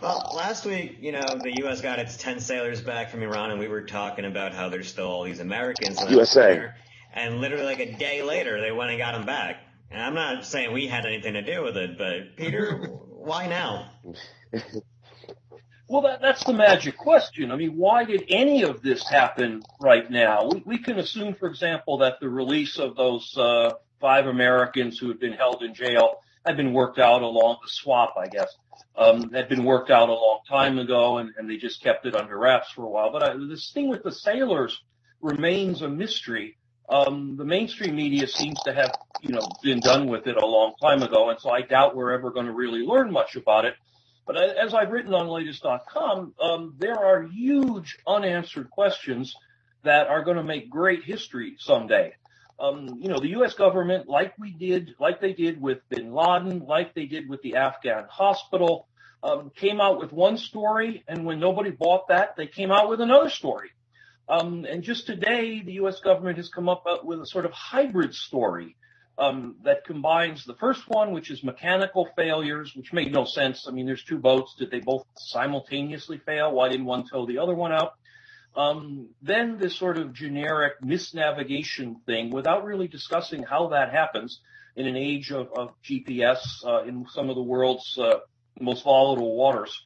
Well, last week, the U.S. got its 10 sailors back from Iran, and we were talking about how there's still all these Americans left USA. there. And literally like a day later, they went and got them back. And I'm not saying we had anything to do with it, but Peter, why now? Well, that's the magic question. I mean, why did any of this happen right now? We can assume, for example, that the release of those 5 Americans who had been held in jail had been worked out along the swap, I guess. Had been worked out a long time ago, and they just kept it under wraps for a while. But this thing with the sailors remains a mystery. The mainstream media seems to have, been done with it a long time ago, and so I doubt we're ever going to really learn much about it. But as I've written on Latest.com, there are huge unanswered questions that are going to make great history someday. The U.S. government, like they did with bin Laden, like they did with the Afghan hospital, came out with one story, and when nobody bought that, they came out with another story. And just today, the U.S. government has come up with a sort of hybrid story that combines the first one, which is mechanical failures, which made no sense. I mean, there's 2 boats. Did they both simultaneously fail? Why didn't one tow the other one out? Then this sort of generic misnavigation thing without really discussing how that happens in an age of GPS in some of the world's most volatile waters.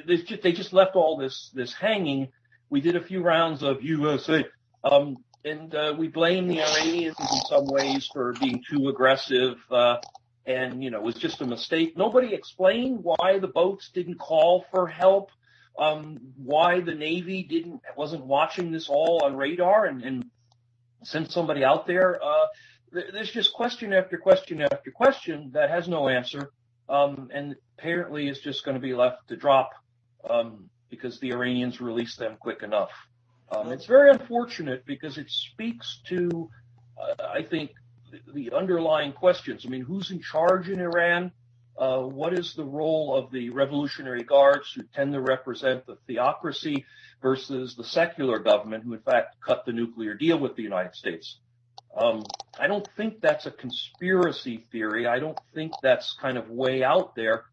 They just left all this hanging. We did a few rounds of USA, and we blame the Iranians in some ways for being too aggressive, and it was just a mistake. Nobody explained why the boats didn't call for help, why the Navy wasn't watching this all on radar and sent somebody out there. There's just question after question after question that has no answer. And apparently is just going to be left to drop because the Iranians released them quick enough. It's very unfortunate because it speaks to, I think, the underlying questions. I mean, who's in charge in Iran? What is the role of the Revolutionary Guards, who tend to represent the theocracy, versus the secular government, who in fact cut the nuclear deal with the United States? I don't think that's a conspiracy theory. I don't think that's kind of way out there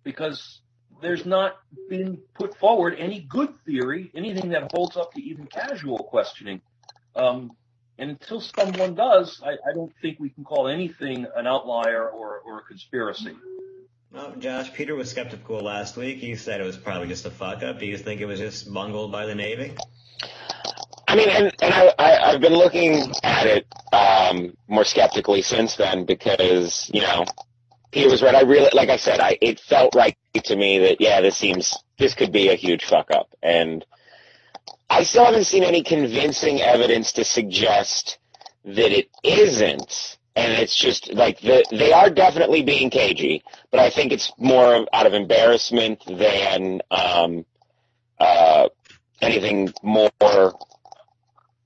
because there's not been put forward any good theory, anything that holds up to even casual questioning. And until someone does, I don't think we can call anything an outlier or a conspiracy. Well, Josh, Peter was skeptical last week. He said it was probably just a fuck-up. Do you think it was just bungled by the Navy? I mean, and I've been looking at it more skeptically since then because, Peter was right. Like I said, it felt right to me that, this could be a huge fuck-up. And I still haven't seen any convincing evidence to suggest that it isn't. And it's just like they are definitely being cagey, but I think it's more out of embarrassment than anything more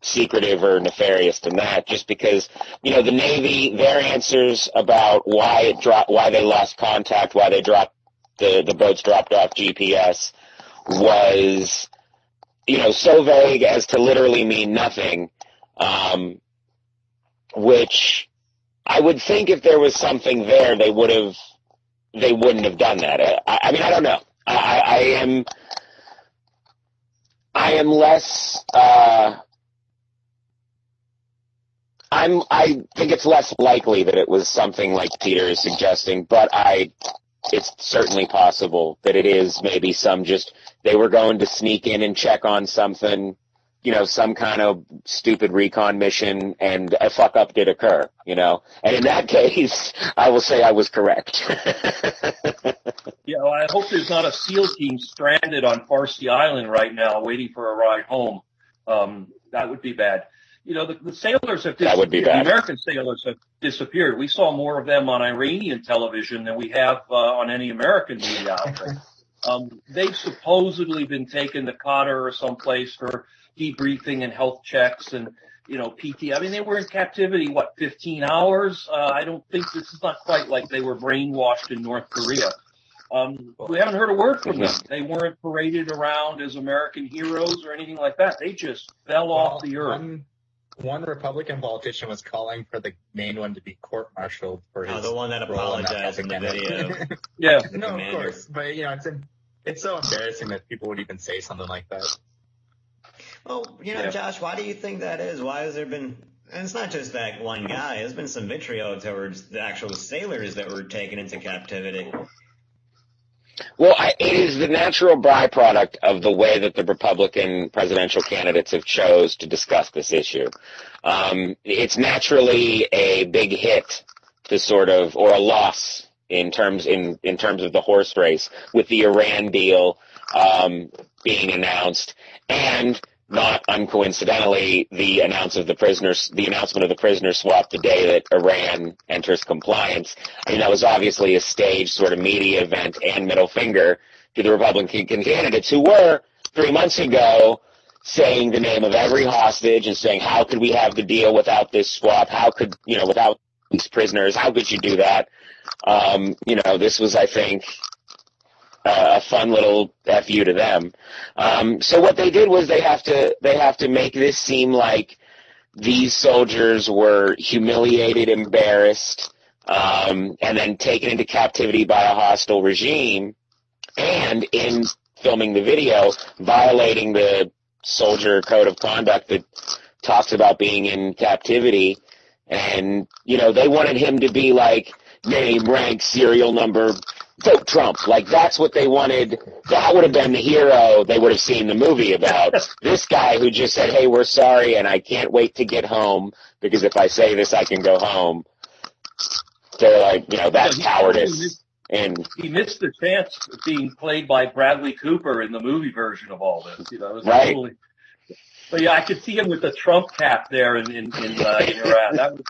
secretive or nefarious than that. Just because the Navy, their answers about why they lost contact, why they dropped the boats dropped off GPS was so vague as to literally mean nothing. Which I would think if there was something there, they wouldn't have done that. I mean, I don't know. I am less. I think it's less likely that it was something like Peter is suggesting, but it's certainly possible that it is maybe they were going to sneak in and check on something. Some kind of stupid recon mission, and a fuck-up did occur, And in that case, I will say I was correct. I hope there's not a SEAL team stranded on Farsi Island right now waiting for a ride home. That would be bad. The sailors have disappeared. That would be bad. The American sailors have disappeared. We saw more of them on Iranian television than we have on any American media outlet. They've supposedly been taken to Qatar or someplace for debriefing and health checks and, PT. I mean, they were in captivity, 15 hours? I don't think this is not quite like they were brainwashed in North Korea. We haven't heard a word from them. They weren't paraded around as American heroes or anything like that. They just fell off the earth. one Republican politician was calling for the main one to be court-martialed for his the one that role in apologized in the video. Yeah. No, of Commander. course, but it's so embarrassing that people would even say something like that. Well, Josh, why do you think that is? Why has there been, and it's not just that one guy, there's been some vitriol towards the actual sailors that were taken into captivity. Well, it is the natural byproduct of the way that the Republican presidential candidates have chose to discuss this issue. It's naturally a big hit to or a loss in terms of the horse race with the Iran deal being announced, and not uncoincidentally the announcement of the prisoner swap the day that Iran enters compliance. I mean, that was obviously a staged sort of media event and middle finger to the Republican candidates who were 3 months ago saying the name of every hostage and saying, how could we have the deal without this swap? How could, without these prisoners, how could you do that? This was, I think, a fun little FU to them. So what they did was they have to make this seem like these soldiers were humiliated, embarrassed, and then taken into captivity by a hostile regime, and in filming the video, violating the soldier code of conduct that talks about being in captivity. And, they wanted him to be like, name, rank, serial number, vote Trump. Like, that's what they wanted. That would have been the hero they would have seen the movie about. This guy who just said, hey, we're sorry, and I can't wait to get home, because if I say this, I can go home. They're like, that's cowardice. And he missed the chance of being played by Bradley Cooper in the movie version of all this. It was right. Totally, but yeah, I could see him with the Trump cap there in Iran. That was